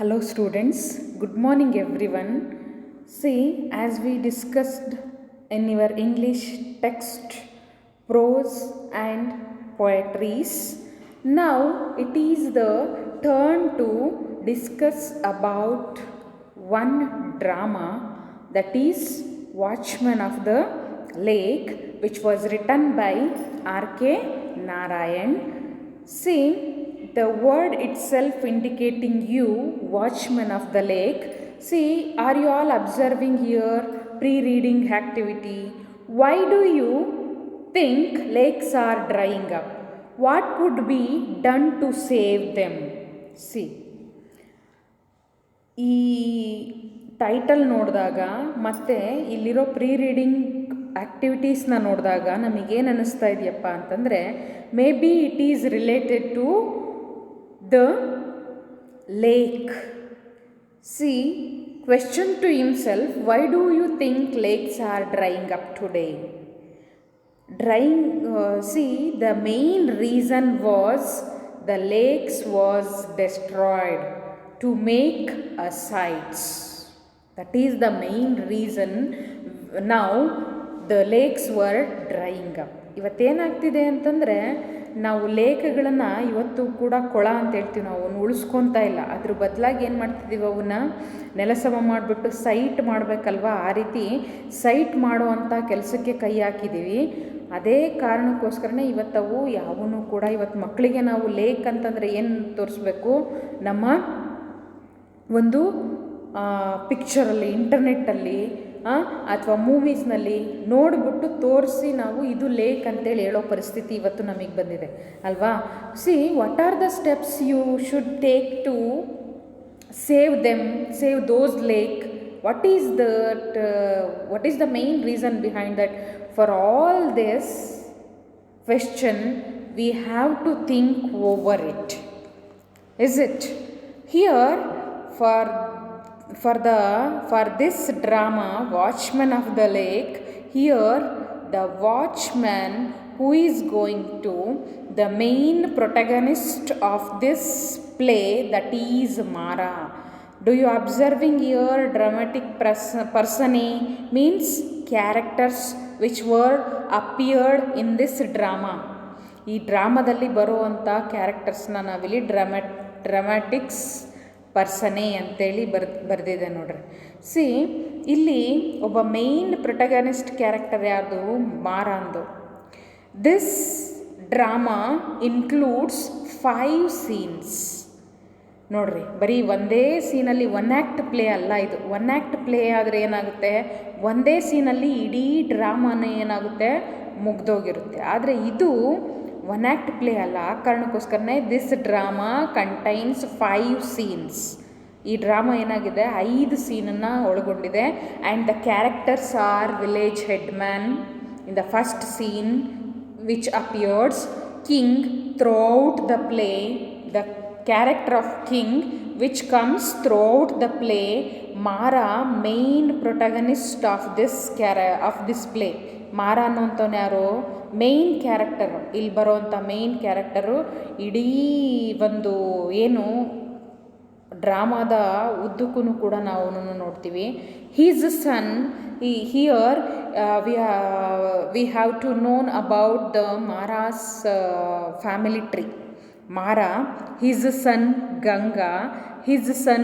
Hello students, good morning everyone. See, as we discussed in your English text, prose and poetries, now it is the turn to discuss about one drama, that is Watchman of the Lake, which was written by R.K. Narayan. See, the word itself indicating you, watchman of the lake. See, are you all observing here pre-reading activity? Why do you think lakes are drying up? What could be done to save them? See, ಈ title ನೋಡಿದಾಗ ಮತ್ತು ಇಲ್ಲಿರೋ pre reading ಆ್ಯಕ್ಟಿವಿಟೀಸ್ನ ನೋಡಿದಾಗ ನಮಗೇನು ಅನ್ನಿಸ್ತಾ ಇದೆಯಪ್ಪ ಅಂತಂದರೆ, maybe it is related to the lake. See, question to himself, why do you think lakes are drying up today? See, the main reason was the lakes was destroyed to make a sites. That is the main reason now the lakes were drying up. ಇವತ್ತೇನಾಗ್ತಿದೆ ಅಂತಂದರೆ, ನಾವು ಲೇಕ್ಗಳನ್ನು ಇವತ್ತು ಕೂಡ ಕೊಳ ಅಂತ ಹೇಳ್ತೀವಿ, ನಾವು ಅವನ್ನ ಉಳಿಸ್ಕೊತಾ ಇಲ್ಲ. ಅದ್ರ ಬದಲಾಗಿ ಏನು ಮಾಡ್ತಿದ್ದೀವಿ, ಅವನ್ನ ನೆಲಸಮ ಮಾಡಿಬಿಟ್ಟು ಸೈಟ್ ಮಾಡಬೇಕಲ್ವ, ಆ ರೀತಿ ಸೈಟ್ ಮಾಡುವಂಥ ಕೆಲಸಕ್ಕೆ ಕೈ ಹಾಕಿದ್ದೀವಿ. ಅದೇ ಕಾರಣಕ್ಕೋಸ್ಕರನೇ ಇವತ್ತವು ಯಾವೂ ಕೂಡ ಇವತ್ತು ಮಕ್ಕಳಿಗೆ ನಾವು ಲೇಕ್ ಅಂತಂದರೆ ಏನು ತೋರಿಸ್ಬೇಕು, ನಮ್ಮ ಒಂದು ಪಿಕ್ಚರಲ್ಲಿ, ಇಂಟರ್ನೆಟ್ಟಲ್ಲಿ ಅಥವಾ ಮೂವೀಸ್ನಲ್ಲಿ ನೋಡಿಬಿಟ್ಟು ತೋರಿಸಿ ನಾವು ಇದು ಲೇಕ್ ಅಂತೇಳಿ ಹೇಳೋ ಪರಿಸ್ಥಿತಿ ಇವತ್ತು ನಮಗೆ ಬಂದಿದೆ ಅಲ್ವಾ. See, what are the steps you should take to save them, save those lake? what is the main reason behind that? For all this question we have to think over it, is it? Here for this drama, Watchman of the Lake, here the watchman who is going to, the main protagonist of this play, that is Mara. Do you observing here dramatic personae, means characters which were appeared in this drama. ಈ ಡ್ರಾಮಾದಲ್ಲಿ ಬರುವಂಥ ಕ್ಯಾರೆಕ್ಟರ್ಸ್ನ ನಾವಿಲ್ಲಿ ಡ್ರಾಮ್ಯಾಟಿಕ್ಸ್ ಪರ್ಸನೇ ಅಂತೇಳಿ ಬರೆದಿದೆ ನೋಡ್ರಿ. C, ಇಲ್ಲಿ ಒಬ್ಬ main protagonist character ಯಾರ್ದು? ಮಾರಾಂದು. This drama includes 5 scenes. ನೋಡ್ರಿ, ಬರೀ ಒಂದೇ ಸೀನಲ್ಲಿ ಒನ್ ಆ್ಯಕ್ಟ್ ಪ್ಲೇ ಅಲ್ಲ ಇದು. ಒನ್ ಆ್ಯಕ್ಟ್ ಪ್ಲೇ ಆದರೆ ಏನಾಗುತ್ತೆ, ಒಂದೇ ಸೀನಲ್ಲಿ ಇಡೀ ಡ್ರಾಮಾನೇ ಏನಾಗುತ್ತೆ, ಮುಗ್ದೋಗಿರುತ್ತೆ. ಆದರೆ ಇದು ಒನ್ ಆ್ಯಕ್ಟ್ ಪ್ಲೇ ಅಲ್ಲ. ಆ ಕಾರಣಕ್ಕೋಸ್ಕರನೇ ದಿಸ್ ಡ್ರಾಮಾ ಕಂಟೈನ್ಸ್ 5 ಸೀನ್ಸ್. ಈ ಡ್ರಾಮಾ ಏನಾಗಿದೆ, 5 ಸೀನನ್ನು ಒಳಗೊಂಡಿದೆ. And the characters are village headman in the first scene which appears, king throughout the play, the character of king which comes throughout the play, Mara main protagonist of this play. ಮಾರಾ ಅನ್ನೋಂಥವ್ನು ಯಾರು? Main character. ಇಲ್ಲಿ ಬರೋವಂಥ main character ಇಡೀ ಒಂದು ಏನು ಡ್ರಾಮಾದ ಉದ್ದಕ್ಕೂ ಕೂಡ ನಾವು ನೋಡ್ತೀವಿ. He's son. Here we have to known about the Mara's family tree. Mara, his son Ganga, his son,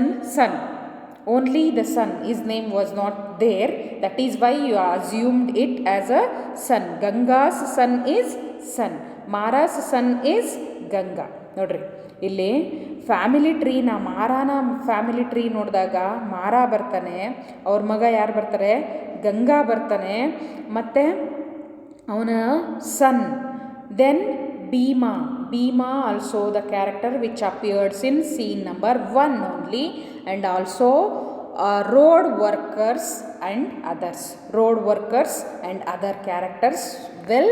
only the son, his name was not there, that is why you assumed it as a son. Ganga's son is son, Mara's son is Ganga. ನೋಡ್ರಿ, ಇಲ್ಲಿ family ಟ್ರೀನ, ಮಾರಾನ family tree ನೋಡಿದಾಗ ಮಾರಾ ಬರ್ತಾನೆ, ಅವ್ರ ಮಗ ಯಾರು ಬರ್ತಾರೆ, ಗಂಗಾ ಬರ್ತಾನೆ, ಮತ್ತು ಅವನ ಸನ್, then Bhima also the character which appears in scene number 1 only, and also road workers and other characters will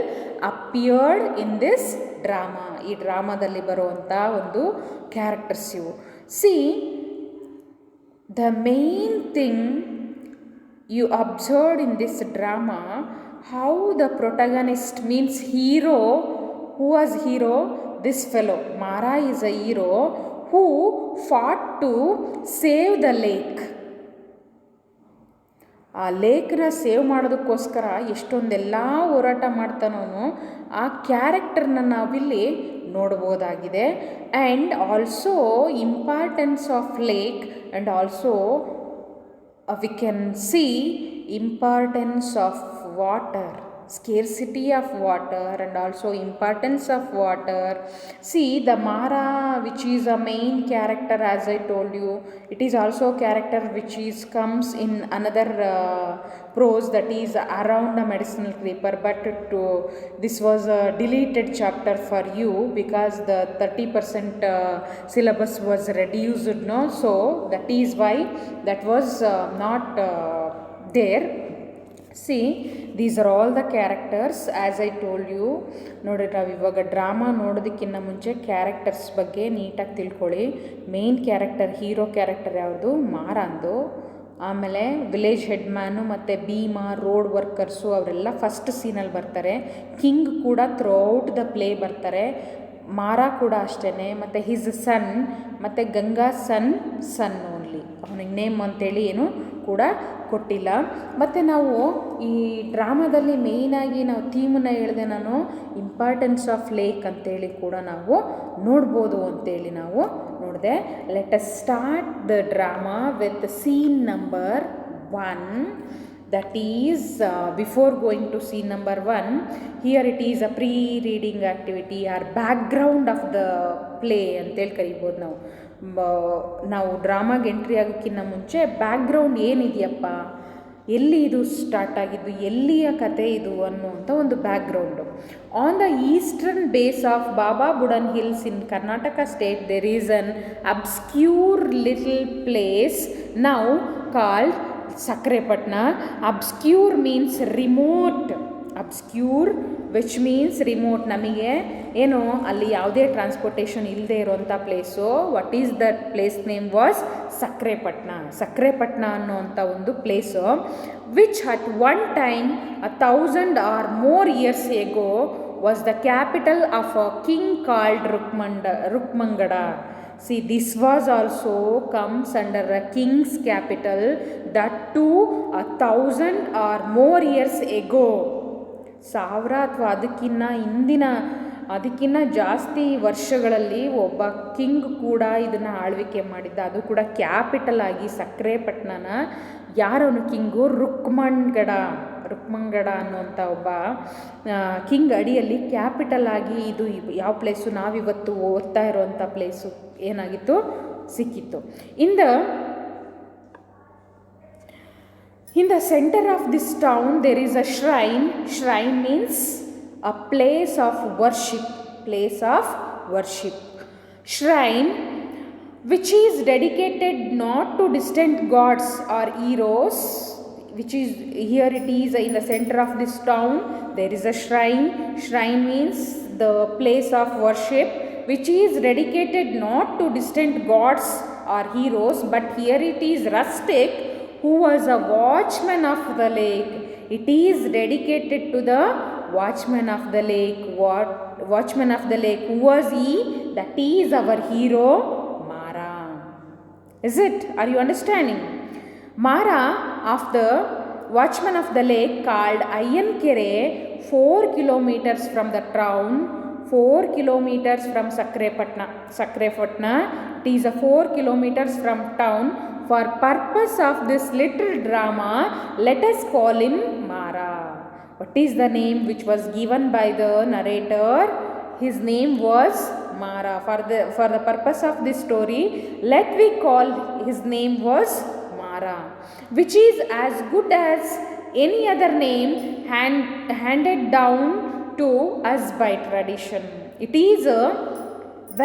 appeared in this drama. ಈ ಡ್ರಾಮಾದಲ್ಲಿ ಬರುವಂಥ ಒಂದು ಕ್ಯಾರೆಕ್ಟರ್ಸ್ ಇವು. See, the main thing you observed in this drama, how the protagonist, means hero. Who was hero? This fellow Mara is a hero who fought to save the lake. ಆ ಲೇಕ್ನ save ಮಾಡೋದಕ್ಕೋಸ್ಕರ ಎಷ್ಟೊಂದೆಲ್ಲ ಹೋರಾಟ ಮಾಡ್ತಾನವನು. ಆ ಕ್ಯಾರೆಕ್ಟರ್ನ ನಾವಿಲ್ಲಿ ನೋಡ್ಬೋದಾಗಿದೆ. And also importance of lake and also we can see importance of water, scarcity of water and also importance of water. See the Mara, which is a main character, as I told you, it is also a character which is comes in another prose, that is around a medicinal creeper, but this was a deleted chapter for you because the 30% syllabus was reduced, no, so that is why that was not there. See, these are all the characters as I told you. ನೋಡಿ, ನಾವು ಇವಾಗ drama ನೋಡೋದಕ್ಕಿಂತ ಮುಂಚೆ characters ಬಗ್ಗೆ ನೀಟಾಗಿ ತಿಳ್ಕೊಳ್ಳಿ. Main character, hero character ಯಾವುದು? ಮಾರಂದು. ಆಮೇಲೆ village head man ಮತ್ತು ಭೀಮಾ, ರೋಡ್ ವರ್ಕರ್ಸು ಅವರೆಲ್ಲ ಫಸ್ಟ್ ಸೀನಲ್ಲಿ ಬರ್ತಾರೆ. ಕಿಂಗ್ ಕೂಡ ಥ್ರೂಔಟ್ ದ ಪ್ಲೇ ಬರ್ತಾರೆ. ಮಾರ ಕೂಡ ಅಷ್ಟೇ. ಮತ್ತು ಹಿಸ್ ಸನ್ ಮತ್ತು ಗಂಗಾ ಸನ್ ಓನ್ಲಿ, ಅವನಿಗೆ ನೇಮ್ ಅಂತೇಳಿ ಏನು ಕೂಡ ಕೊಟ್ಟಿಲ್ಲ. ಮತ್ತು ನಾವು ಈ ಡ್ರಾಮಾದಲ್ಲಿ ಮೇಯ್ನಾಗಿ ನಾವು ಥೀಮನ್ನು ಹೇಳಿದೆ ನಾನು, ಇಂಪಾರ್ಟೆನ್ಸ್ ಆಫ್ ಲೇಕ್ ಅಂತೇಳಿ ಕೂಡ ನಾವು ನೋಡ್ಬೋದು ಅಂತೇಳಿ ನಾವು ನೋಡಿದೆ. Let us start the drama with scene number 1. That is before going to scene number 1, here it is a pre-reading activity or background of the play ಅಂತೇಳಿ ಕರಿಬೋದು ನಾವು. ನಾವು ಡ್ರಾಮಾಗೆ ಎಂಟ್ರಿ ಆಗೋಕ್ಕಿಂತ ಮುಂಚೆ ಬ್ಯಾಕ್ಗ್ರೌಂಡ್ ಏನಿದೆಯಪ್ಪ, ಎಲ್ಲಿ ಇದು ಸ್ಟಾರ್ಟ್ ಆಗಿದ್ದು, ಎಲ್ಲಿಯ ಕತೆ ಇದು ಅನ್ನುವಂಥ ಒಂದು background. On the eastern base of Baba Budan hills in Karnataka state there is an obscure little place now called Sakrepatna. Obscure means remote. Obscure which means remote. ನಮಗೆ ಏನು ಅಲ್ಲಿ ಯಾವುದೇ ಟ್ರಾನ್ಸ್ಪೋರ್ಟೇಷನ್ ಇಲ್ಲದೆ ಇರೋಂಥ place. What is that place name was Sakrepatna ಅನ್ನೋಂಥ ಒಂದು place, which at one time 1000 or more years ago was the capital of a king called Rukmangada. See, this was also comes under a king's capital, that too 1000 or more years ago. 1000 ಅಥವಾ ಅದಕ್ಕಿಂತ ಜಾಸ್ತಿ ವರ್ಷಗಳಲ್ಲಿ ಒಬ್ಬ king ಕೂಡ ಇದನ್ನು ಆಳ್ವಿಕೆ ಮಾಡಿದ್ದ. ಅದು ಕೂಡ ಕ್ಯಾಪಿಟಲ್ ಆಗಿ ಸಕ್ರೆಪಟ್ನನ. ಯಾರವನು ಕಿಂಗು? ರುಕ್ಮಂಗಡ ಅನ್ನುವಂಥ ಒಬ್ಬ ಕಿಂಗ್ ಅಡಿಯಲ್ಲಿ ಕ್ಯಾಪಿಟಲ್ ಆಗಿ ಇದು ಯಾವ ಪ್ಲೇಸು ನಾವಿವತ್ತು ಓದ್ತಾ ಇರುವಂಥ ಪ್ಲೇಸು ಏನಾಗಿತ್ತು, ಸಿಕ್ಕಿತ್ತು. In the center of this town there is a shrine. Shrine means a place of worship. Shrine which is dedicated not to distant gods or heroes, which is here it is in the center of this town there is a shrine. Shrine means the place of worship which is dedicated not to distant gods or heroes, but here it is rustic who was a watchman of the lake. It is dedicated to the watchman of the lake. Watchman of the lake, who was he? That is our hero Mara. Is it? Are you understanding? Mara of the watchman of the lake called Ayankere, 4 kilometers from the town, 4 kilometers from Sakrepatna. It is a 4 kilometers from town. For purpose of this little drama, let us call him Mara. What is the name which was given by the narrator? His name was Mara. For the purpose of this story, let we call his name was Mara, which is as good as any other name handed down to us by tradition. It is a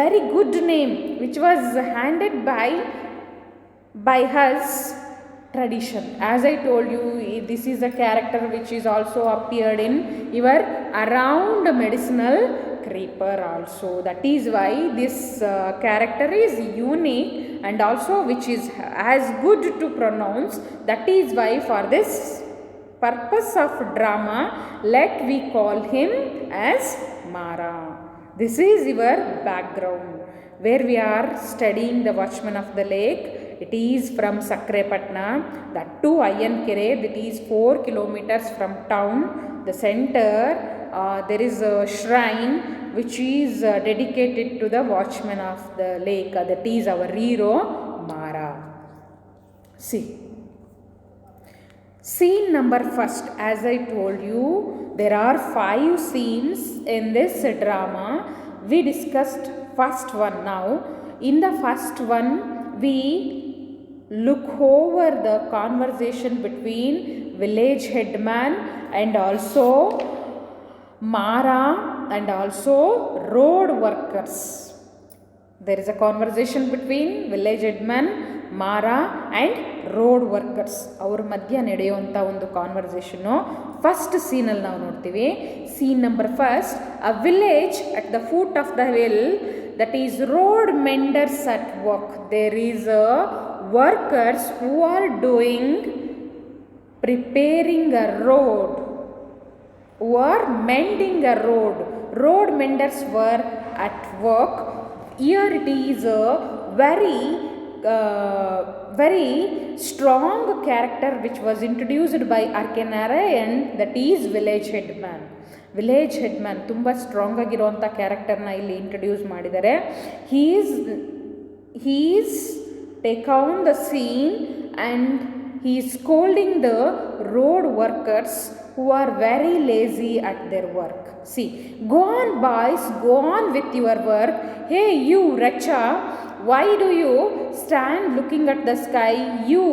very good name which was handed by us tradition. As I told you, this is a character which is also appeared in your around medicinal creeper also. That is why this character is unique and also which is as good to pronounce. That is why for this purpose of drama, let we call him as Mara. This is your background. where we are studying the Watchman of the Lake. It is from Sakrepatna, that to Ayankere, that is 4 kilometers from town. The center, there is a shrine which is dedicated to the Watchman of the Lake. That is our hero, Mara. See. Scene number first, as I told you, there are 5 scenes in this drama. We discussed first one now. In the first one, we look over the conversation between village headman and also Mara and also road workers. There is a conversation between village headman, Mara and road workers ಅವ್ರ ಮಧ್ಯ ನಡೆಯುವಂಥ ಒಂದು conversation first ಸೀನಲ್ಲಿ ನಾವು ನೋಡ್ತೀವಿ. Scene number first, a village at the foot of the hill, that is road menders at work. There is a workers who are doing preparing a road, who are mending a road. Road menders were at work. Here it is a very strong character which was introduced by Arkenarayan, that is village headman. Village headman ತುಂಬ strong ಆಗಿರುವಂಥ ಕ್ಯಾರೆಕ್ಟರ್ನ ಇಲ್ಲಿ introduce ಮಾಡಿದ್ದಾರೆ. he is take on the scene and he is scolding the road workers who are very lazy at their work. See, go on boys, go on with your work. Hey you Racha, why do you stand looking at the sky? You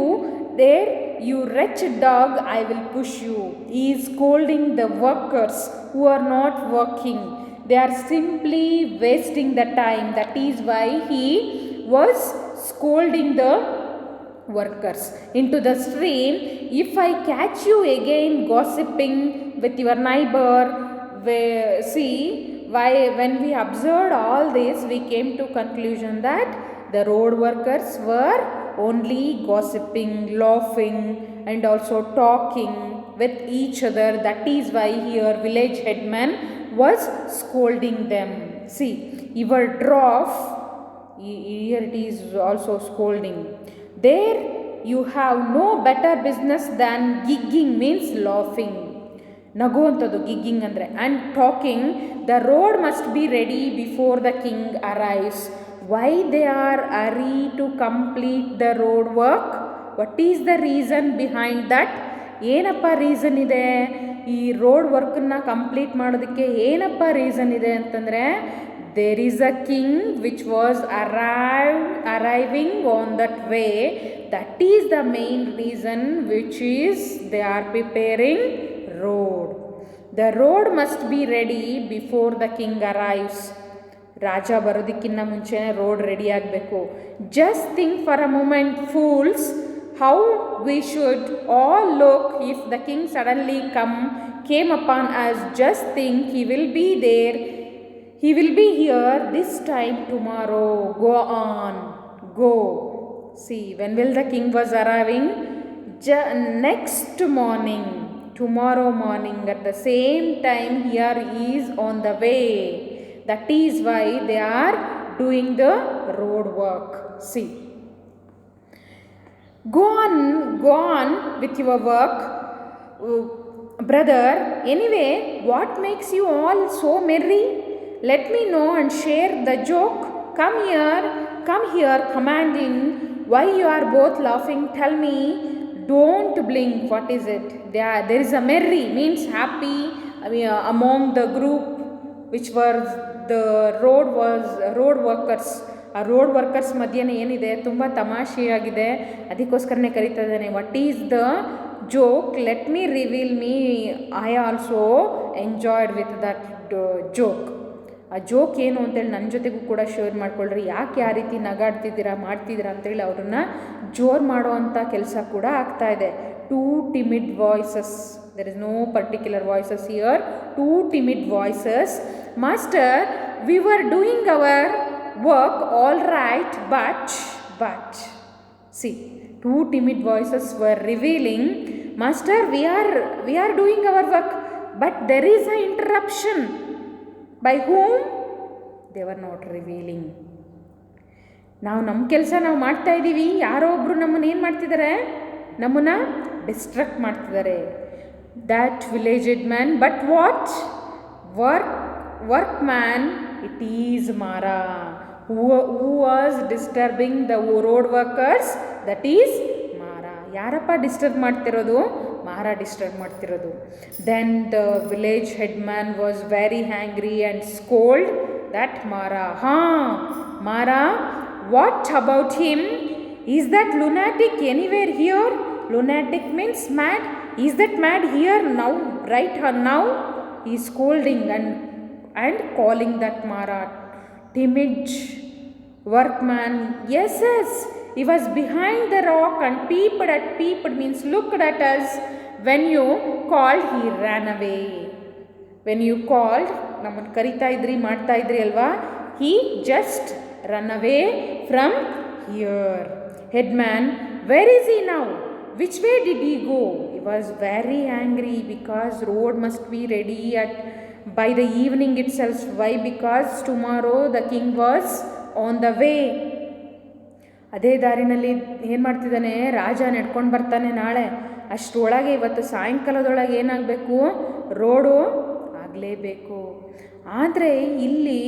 there, you wretched dog, I will push you. He is scolding the workers who are not working. They are simply wasting the time. That is why he was scolding the workers. Into the stream, if I catch you again gossiping with your neighbor, see, when we observed all this, we came to conclusion that the road workers were only gossiping, laughing and also talking with each other. That is why here village headman was scolding them. See, your dwarf, here it is also scolding. There you have no better business than gigging, means laughing. ನಗುವಂಥದ್ದು giggling ಅಂದರೆ. And talking, the road must be ready before the king arrives. Why they are hurry to complete the road work? What is the reason behind that? ಏನಪ್ಪ reason ಇದೆ ಈ road ವರ್ಕನ್ನು complete ಮಾಡೋದಕ್ಕೆ? ಏನಪ್ಪ reason ಇದೆ ಅಂತಂದರೆ, there is a king which was arriving on that way. That is the main reason, which is they are preparing road. The road must be ready before the king arrives. ರಾಜ ಬರೋದಕ್ಕಿಂತ ಮುಂಚೆನೇ road ready ಆಗಬೇಕು. Just think for a moment, fools, how we should all look if the king suddenly came upon us. Just think, he will be there. He will be here this time tomorrow. Go on, go. See, when will the king was arriving? Next morning, tomorrow morning at the same time, here he is on the way. That is why they are doing the road work. See, go on with your work, brother. Anyway, what makes you all so merry? Let me know and share the joke. Come here, commanding. Why you are both laughing? Tell me. Don't blink. What is it? There is a merry, means happy, among the group which was the road workers. ಆ road workers ಮಧ್ಯೆ ಏನಿದೆ, ತುಂಬ ತಮಾಷೆಯಾಗಿದೆ, ಅದಕ್ಕೋಸ್ಕರನೇ ಕರೀತಾ ಇದ್ದಾನೆ. What is the joke? Let me reveal me. I also enjoyed with that joke. ಆ joke ಏನು ಅಂತೇಳಿ ನನ್ನ ಜೊತೆಗೂ ಕೂಡ ಶೇರ್ ಮಾಡ್ಕೊಳ್ರಿ. ಯಾಕೆ ಆ ರೀತಿ ನಗಾಡ್ತಿದ್ದೀರಾ ಮಾಡ್ತಿದ್ದೀರಾ ಅಂತೇಳಿ ಅವ್ರನ್ನ ಜೋರು ಮಾಡೋವಂಥ ಕೆಲಸ ಕೂಡ ಆಗ್ತಾ ಇದೆ. 2 timid voices. There is no particular voices here. 2 timid voices. Master, we were doing our work all right, but see, 2 timid voices were revealing, Master, we are doing our work, but there is an interruption. By whom? They were not revealing. ನಾವು ನಮ್ಮ ಕೆಲಸ ನಾವು ಮಾಡ್ತಾ ಇದ್ದೀವಿ, ಯಾರೋ ಒಬ್ಬರು ನಮ್ಮನ್ನು ಏನು ಮಾಡ್ತಿದ್ದಾರೆ, ನಮ್ಮನ್ನು ಡಿಸ್ಟ್ರಾಕ್ಟ್ ಮಾಡ್ತಿದ್ದಾರೆ. That village headman, but what workman, it is Mara who was disturbing the road workers, that is Mara. ಯಾರಪ್ಪ ಡಿಸ್ಟರ್ಬ್ ಮಾಡ್ತಿರೋದು? ಮಾರ ಡಿಸ್ಟರ್ಬ್ ಮಾಡ್ತಿರೋದು. Then the village headman was very angry and scolded that Mara. Mara, what about him? Is that lunatic anywhere here? Lunatic means mad. Is that mad here now, right now? He is scolding and calling that Mara timid workman. Yes, he was behind the rock and peeped means looked at us. When you called, he ran away. When you called, ನಮ್ಮನ್ನು ಕರಿತಾ ಇದ್ರಿ, ಮಾಡ್ತಾ ಇದ್ರಿ ಅಲ್ವಾ, he just run away from here. Headman, where is he now? Which way did he go? He was very angry because road must be ready by the evening itself. Why? Because tomorrow the king was on the way. ಅದೇ ದಾರಿನಲ್ಲಿ ಏನು ಮಾಡ್ತಿದ್ದಾನೆ, ರಾಜ ನಡ್ಕೊಂಡು ಬರ್ತಾನೆ ನಾಳೆ. ಅಷ್ಟರೊಳಗೆ ಇವತ್ತು ಸಾಯಂಕಾಲದೊಳಗೆ ಏನಾಗಬೇಕು, road ಆಗಲೇಬೇಕು. ಆದರೆ ಇಲ್ಲಿ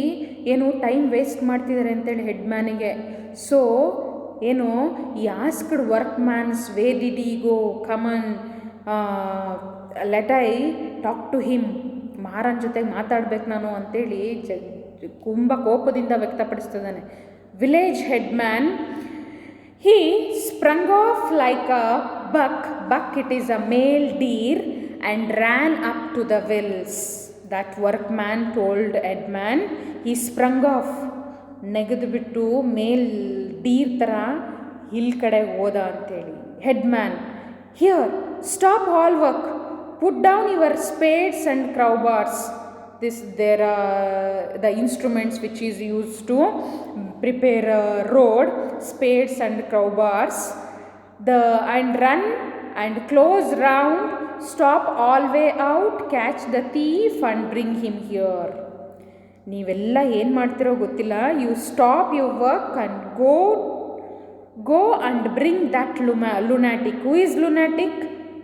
ಏನು ಟೈಮ್ ವೇಸ್ಟ್ ಮಾಡ್ತಿದ್ದಾರೆ ಅಂತೇಳಿ ಹೆಡ್ಮ್ಯಾನಿಗೆ. ಸೊ ಏನು, he asked work mans, where did he go, come on let I talk to him. ಮಾರನ್ ಜೊತೆಗೆ ಮಾತಾಡ್ಬೇಕು ನಾನು ಅಂತೇಳಿ ತುಂಬ ಕೋಪದಿಂದ ವ್ಯಕ್ತಪಡಿಸ್ತಿದ್ದಾನೆ. Village headman, he sprung off like a buck, it is a male deer, and ran up to the wells. That workman told headman, he sprung off, ನೆಗೆದುಬಿಟ್ಟು ಮೇಲ್ ಡೀರ್ ಥರ ಹಿಲ್ ಕಡೆ ಹೋದ ಅಂತೇಳಿ. Headman, here stop all work, put down your spades and crowbars. There are the instruments which is used to prepare a road, spades and crowbars. And run and close round, stop all way out, catch the thief and bring him here. ನೀವೆಲ್ಲ ಏನು ಮಾಡ್ತಿರೋ ಗೊತ್ತಿಲ್ಲ. You stop your work and go and bring that lunatic. Who is lunatic?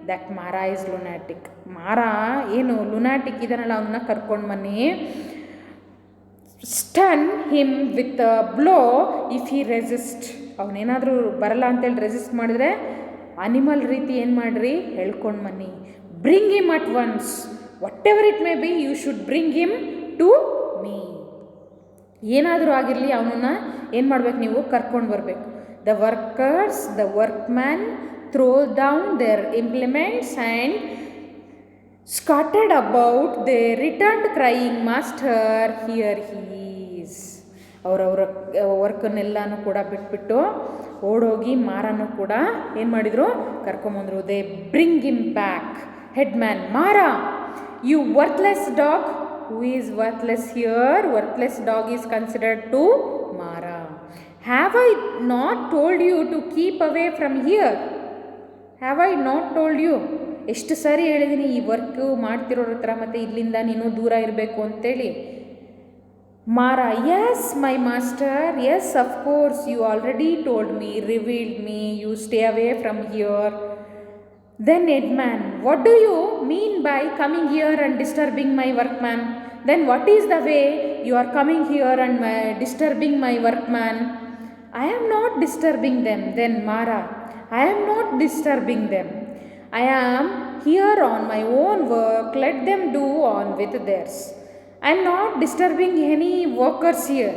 That Mara is lunatic. ಮಾರಾ ಏನು ಲುನಾಟಿಕ್ ಇದನ್ನಲ್ಲ, ಅವನ್ನ ಕರ್ಕೊಂಡು ಬನ್ನಿ. Stun him with blow if he resist. ಅವನೇನಾದರೂ ಬರಲ್ಲ ಅಂತೇಳಿ ರೆಸಿಸ್ಟ್ ಮಾಡಿದ್ರೆ ಅನಿಮಲ್ ರೀತಿ ಏನು ಮಾಡಿರಿ, ಹೇಳ್ಕೊಂಡು ಬನ್ನಿ. Bring him at once, whatever it may be, you should bring him to me. ಏನಾದರೂ ಆಗಿರಲಿ ಅವನನ್ನು ಏನು ಮಾಡ್ಬೇಕು, ನೀವು ಕರ್ಕೊಂಡು ಬರಬೇಕು. The workers, the workman throw down there implements and scattered about, they returned crying, master, here he is. ಅವರವರ ವರ್ಕನ್ನೆಲ್ಲನೂ ಕೂಡ ಬಿಟ್ಬಿಟ್ಟು ಓಡೋಗಿ ಮಾರನೂ ಕೂಡ ಏನು ಮಾಡಿದರು, ಕರ್ಕೊಂಬಂದರು. They bring him back. Headman, Mara, you worthless dog. Who is worthless here? Worthless dog is considered to Mara. Have I not told you to keep away from here? Have I not told you? ಎಷ್ಟು ಸಾರಿ ಹೇಳಿದ್ದೀನಿ ಈ work ಮಾಡ್ತಿರೋರ ಹತ್ರ ಮತ್ತು ಇಲ್ಲಿಂದ ನೀನು ದೂರ ಇರಬೇಕು ಅಂತೇಳಿ. Mara, yes my master, yes of course, you already told me, revealed me, you stay away from here. Then headman, what do you mean by coming here and disturbing my workman? Then what is the way you are coming here and disturbing my workman? I am not disturbing them. Then Mara, I am not disturbing them. I am here on my own work, let them do on with theirs. I am not disturbing any workers here.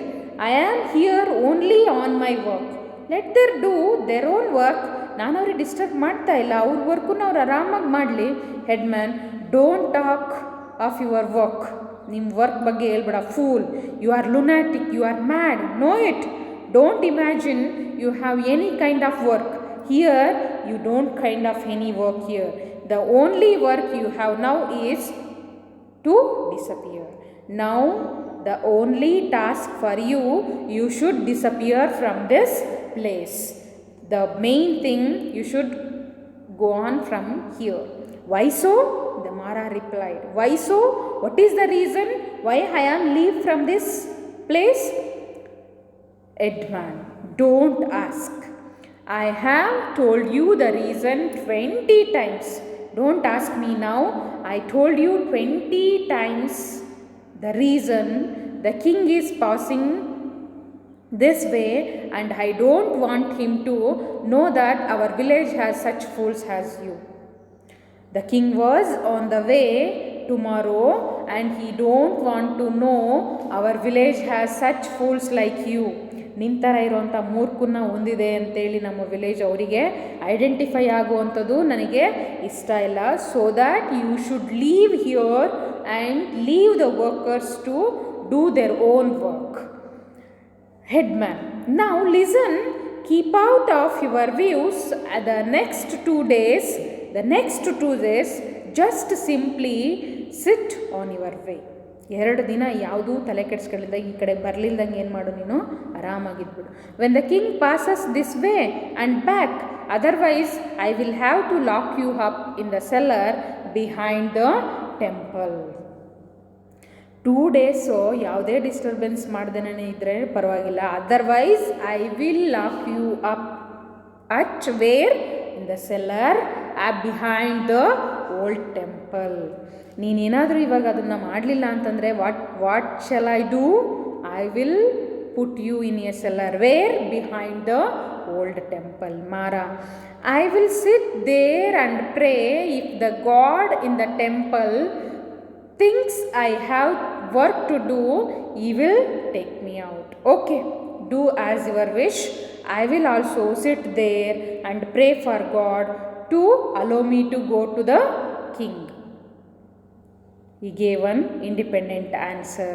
I am here only on my work. Let them do their own work. ನಾನು ಅವ್ರಿಗೆ disturb ಮಾಡ್ತಾ ಇಲ್ಲ, ಅವ್ರ ವರ್ಕನ್ನು ಅವ್ರು ಆರಾಮಾಗಿ ಮಾಡಲಿ. Headman, don't talk of your work. ನಿಮ್ಮ work ಬಗ್ಗೆ ಹೇಳ್ಬೇಡ. Fool, you are lunatic, you are mad, know it. Don't imagine you have any kind of work. Here you don't kind of any work here. The only work you have now is to disappear. Now the only task for you, you should disappear from this place. The main thing, you should go on from here. Why so? The Mara replied. Why so? What is the reason why I am leave from this place? Headman, Don't ask. I have told you the reason 20 times. Don't ask me now. I told you 20 times the reason the king is passing this way, and I don't want him to know that our village has such fools as you. The king was on the way tomorrow and he don't want to know our village has such fools like you. ನಿಂತರ ಇರೋಂಥ ಮೂರ್ಖನ ಹೊಂದಿದೆ ಅಂತೇಳಿ ನಮ್ಮ village ಅವರಿಗೆ identify ಆಗುವಂಥದ್ದು ನನಗೆ ಇಷ್ಟ ಇಲ್ಲ. So that you should leave here and leave the workers to do their own work. Headman, now listen, keep out of your views the next 2 days. The next 2 days, just simply sit on your way. 2 ದಿನ ಯಾವುದೂ ತಲೆ ಕೆಡಿಸ್ಕೊಳ್ಳಿಲ್ಲ, ಈ ಕಡೆ ಬರಲಿಲ್ದಂಗೆ ಏನು ಮಾಡು, ನೀನು ಆರಾಮಾಗಿದ್ಬಿಡು. When the king passes this way and back, otherwise I will have to lock you up in the cellar behind the temple. 2 days ಯಾವುದೇ disturbance ಮಾಡ್ದೇನೆ ಇದ್ದರೆ ಪರವಾಗಿಲ್ಲ, otherwise I will lock you up at where in the cellar behind the old temple. ನೀನೇನಾದರೂ ಇವಾಗ ಅದನ್ನು ಮಾಡಲಿಲ್ಲ ಅಂತಂದರೆ what shall I do? I will put you in a cellar where behind the old temple. Mara, I will sit there and pray. If the God in the temple thinks I have work to do, he will take me out. Okay, do as your wish. I will also sit there and pray for God to allow me to go to the king. He gave an independent answer.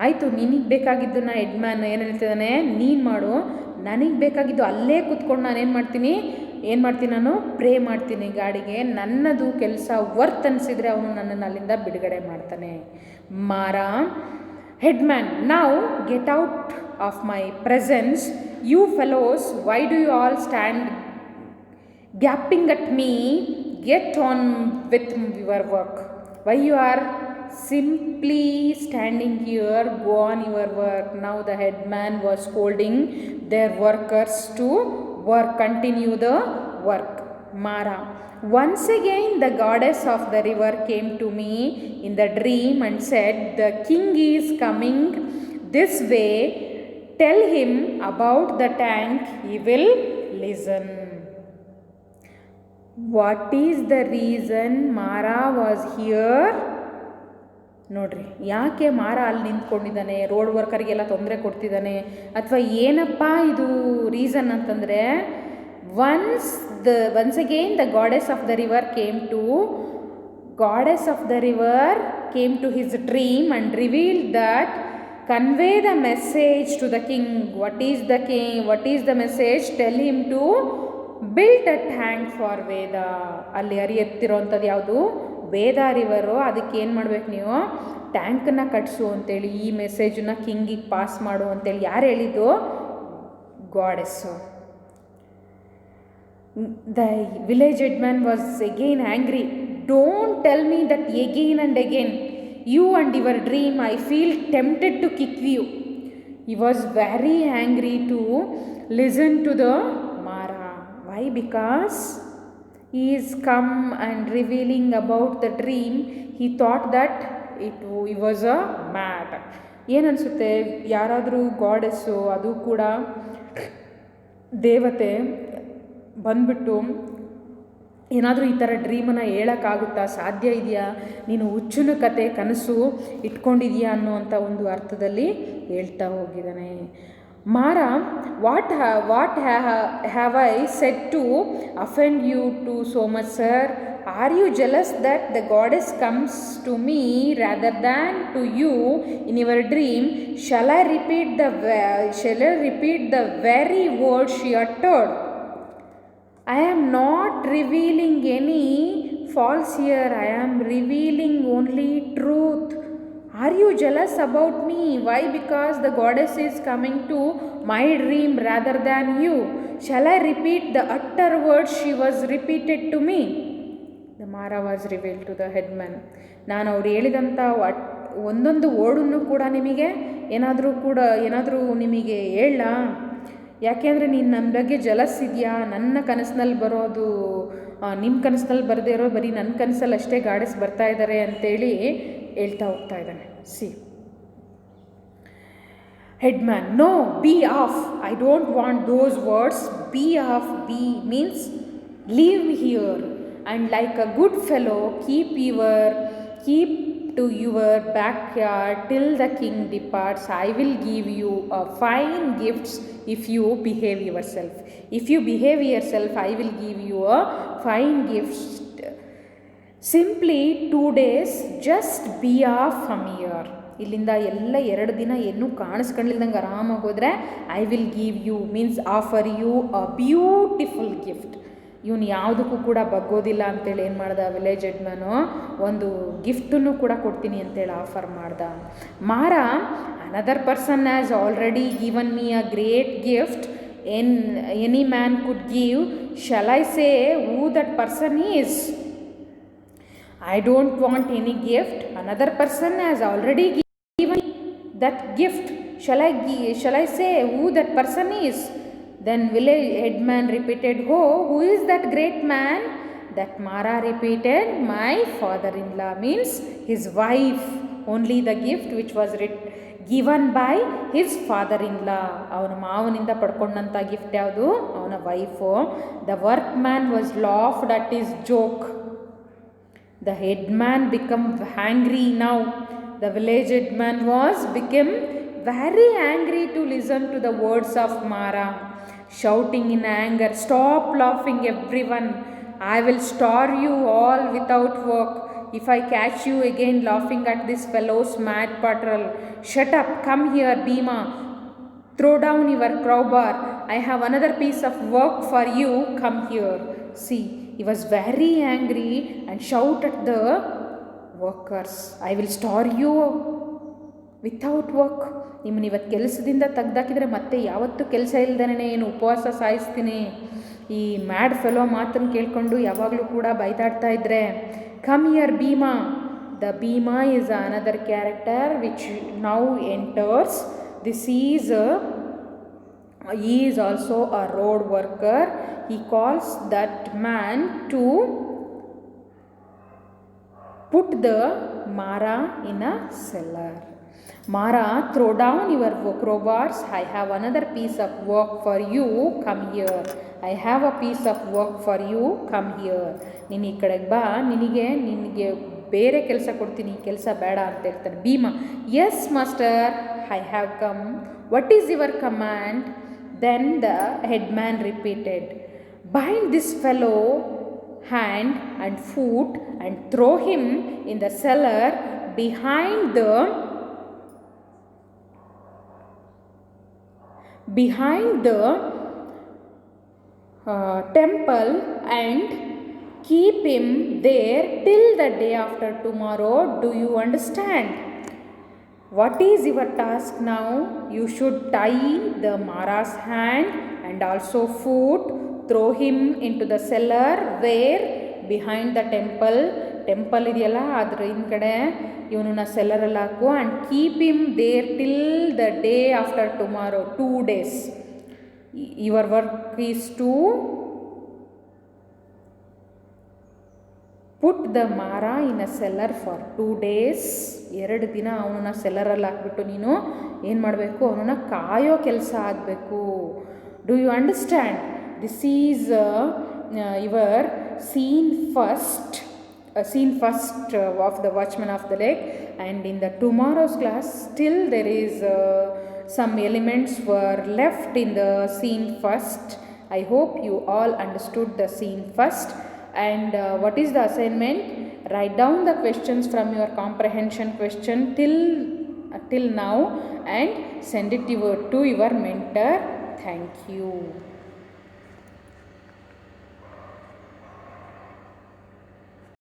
ಆಯಿತು, ನಿನಗೆ ಬೇಕಾಗಿದ್ದನ್ನು ಹೆಡ್ಮ್ಯಾನ್ ಏನು ಹೇಳ್ತಿದ್ದಾನೆ, ನೀನು ಮಾಡು. ನನಗೆ ಬೇಕಾಗಿದ್ದು ಅಲ್ಲೇ ಕೂತ್ಕೊಂಡು ನಾನೇನು ಮಾಡ್ತೀನಿ ನಾನು ಪ್ರೇ ಮಾಡ್ತೀನಿ ಗಾಡಿಗೆ. ನನ್ನದು ಕೆಲಸ ವರ್ತ್ ಅನಿಸಿದರೆ ಅವನು ನನ್ನನ್ನು ಅಲ್ಲಿಂದ ಬಿಡುಗಡೆ ಮಾಡ್ತಾನೆ. Mara, headman, now get out of my presence. You fellows, why do you all stand gaping at me? Get on with your work. Why you are simply standing here? Go on your work. Now the headman was scolding their workers to work, continue the work. Mara, once again the goddess of the river came to me in the dream and said, the king is coming this way. Tell him about the tank, he will listen. What is the reason Mara was here? ನೋಡ್ರಿ, ಯಾಕೆ ಮಾರ ಅಲ್ಲಿ ನಿಂತ್ಕೊಂಡಿದ್ದಾನೆ, road ವರ್ಕರಿಗೆಲ್ಲ ತೊಂದರೆ ಕೊಡ್ತಿದ್ದಾನೆ, ಅಥವಾ ಏನಪ್ಪ ಇದು reason ಅಂತಂದರೆ, once again the goddess of the river came to his dream and revealed that convey the message to the king. What is the message? Tell him to build a tank for Veda. ಅಲ್ಲಿ ಹರಿಯುತ್ತಿರೋವಂಥದ್ದು ಯಾವುದು? Veda river. ಅದಕ್ಕೆ ಏನು ಮಾಡ್ಬೇಕು ನೀವು? ಟ್ಯಾಂಕನ್ನು ಕಟ್ಸು ಅಂತೇಳಿ ಈ ಮೆಸೇಜನ್ನ ಕಿಂಗಿಗೆ pass ಮಾಡು ಅಂತೇಳಿ ಯಾರು ಹೇಳಿದ್ದು? Goddess. The village headman was again angry. Don't tell me that again and again. You and your dream, I feel tempted to kick you. He was very angry to listen to the Mara. Why? Because he is come and revealing about the dream. He thought that it was a mad. ಏನನ್ಸುತ್ತೆ, ಯಾರಾದರೂ ಗಾಡೆಸ್ಸು, ಅದು ಕೂಡ ದೇವತೆ ಬಂದ್ಬಿಟ್ಟು ಏನಾದರೂ ಈ ಥರ ಡ್ರೀಮನ್ನು ಹೇಳೋಕ್ಕಾಗುತ್ತಾ? ಸಾಧ್ಯ ಇದೆಯಾ? ನೀನು ಹುಚ್ಚುನ ಕತೆ ಕನಸು ಇಟ್ಕೊಂಡಿದೆಯಾ ಅನ್ನುವಂಥ ಒಂದು ಅರ್ಥದಲ್ಲಿ ಹೇಳ್ತಾ ಹೋಗಿದ್ದಾನೆ. Mara, what have I said to offend you to so much, sir? Are you jealous that the goddess comes to me rather than to you in your dream? Shall I repeat the very word she uttered? I am not revealing any false here. I am revealing only truth. Are you jealous about me? Why? Because the goddess is coming to my dream rather than you. Shall I repeat the utter words she was repeated to me? The Mara was revealed to the headman. ನಾನು ಅವ್ರು ಹೇಳಿದಂಥ ಒಂದೊಂದು ವರ್ಡನ್ನು ಕೂಡ ನಿಮಗೆ ಏನಾದರೂ ನಿಮಗೆ ಹೇಳ, ಯಾಕೆಂದರೆ ನೀನು ನನ್ನ ಬಗ್ಗೆ ಜಲಸ್ ಇದೆಯಾ, ನನ್ನ ಕನಸಿನಲ್ಲಿ ಬರೋದು ನಿಮ್ಮ ಕನಸಿನಲ್ಲಿ ಬರದೇ ಇರೋ ಬರೀ ನನ್ನ ಕನಸಲ್ಲಿ ಅಷ್ಟೇ ಗಾಡೆಸ್ ಬರ್ತಾ ಇದ್ದಾರೆ ಅಂತೇಳಿ ಹೇಳ್ತಾ ಹೋಗ್ತಾ ಇದ್ದಾನೆ. See headman, no, be off, I don't want those words. Be off, be means leave here and like a good fellow keep to your backyard till the king departs. I will give you a fine gifts if you behave yourself. If you behave yourself, I will give you a fine gifts. Simply 2 days, just be off from here. ಇಲ್ಲಿಂದ ಎಲ್ಲ 2 ದಿನ ಏನೂ ಕಾಣಿಸ್ಕೊಂಡಿಲ್ದಂಗೆ ಆರಾಮಾಗಿ ಹೋದರೆ I will give you means offer you a beautiful gift. ಇವನು ಯಾವುದಕ್ಕೂ ಕೂಡ ಬಗ್ಗೋದಿಲ್ಲ ಅಂತೇಳಿ ಏನು ಮಾಡ್ದ ವಿಲೇಜ್ ಹೆಡ್ಮ್ಯಾನು, ಒಂದು ಗಿಫ್ಟನ್ನು ಕೂಡ ಕೊಡ್ತೀನಿ ಅಂತೇಳಿ ಆಫರ್ ಮಾಡ್ದ. ಮಾರ, another person has already given me a great gift any man could give. Shall I say who that person is? I don't want any gift. Another person has already given that gift. Shall I say who that person is? Then village headman repeated, oh, who is that great man? That Mara repeated, my father-in-law, means his wife. Only the gift which was given by his father-in-law. ಅವನ ಮಾವನಿಂದ ಪಡ್ಕೊಂಡಂಥ gift ಯಾವುದು? ಅವನ wife. The workman was laughed at his joke. The headman became angry now. The village headman became very angry to listen to the words of Mara, shouting in anger, stop laughing everyone. I will starve you all without work if I catch you again laughing at this fellow's mad prattle. Shut up, come here, Bhima. Throw down your crowbar. I have another piece of work for you. Come here. See, he was very angry and shouted at the workers, I will starve you without work. ನಿಮ್ಮನ್ನು ಇವತ್ತು ಕೆಲಸದಿಂದ ತೆಗ್ದಾಕಿದ್ರೆ ಮತ್ತೆ ಯಾವತ್ತೂ ಕೆಲಸ ಇಲ್ದೇನೆ ಏನು ಉಪವಾಸ ಸಾಯಿಸ್ತೀನಿ. ಈ ಮ್ಯಾಡ್ ಫೆಲೋ ಮಾತನ್ನು ಕೇಳಿಕೊಂಡು ಯಾವಾಗಲೂ ಕೂಡ ಬೈದಾಡ್ತಾ ಇದ್ದರೆ. Come here Bhima. The Bhima is another character which now enters. This is he is also a road worker. He calls that man to put the Mara in a cellar. Mara, throw down your crowbars. I have another piece of work for you. Come here. I have a piece of work for you. Come here. ನೀನು ಈ ಕಡೆಗೆ ಬಾ, ನಿನಗೆ ಬೇರೆ ಕೆಲಸ ಕೊಡ್ತೀನಿ, ಕೆಲಸ ಬೇಡ ಅಂತ ಹೇಳ್ತಾನೆ Bhima. Yes master, I have come. What is your command? Then the headman repeated, bind this fellow hand and foot and throw him in the cellar behind the temple and keep him there till the day after tomorrow. Do you understand? What is your task now? You should tie the Mara's hand and also foot, throw him into the cellar where behind the temple ಇದೆಯಲ್ಲ ಅದ್ರ ಹಿಂದ್ಗಡೆ ಇವನನ್ನ ಸೆಲ್ಲರಲ್ಲಿ ಹಾಕು, and keep him there till the day after tomorrow, 2 days. Your work is to put the Mara in a cellar for 2 days. 2 ದಿನ ಅವನನ್ನ ಸೆಲ್ಲರಲ್ಲಿ ಹಾಕ್ಬಿಟ್ಟು ನೀನು ಏನು ಮಾಡಬೇಕು? ಅವನನ್ನ ಕಾಯೋ ಕೆಲಸ ಆಗಬೇಕು. Do you understand? This is your scene first of the Watchman of the Lake, and in the tomorrow's class still there is some elements were left in the scene first. I hope you all understood the scene first. And what is the assignment? Write down the questions from your comprehension question till now and send it to your mentor. Thank you.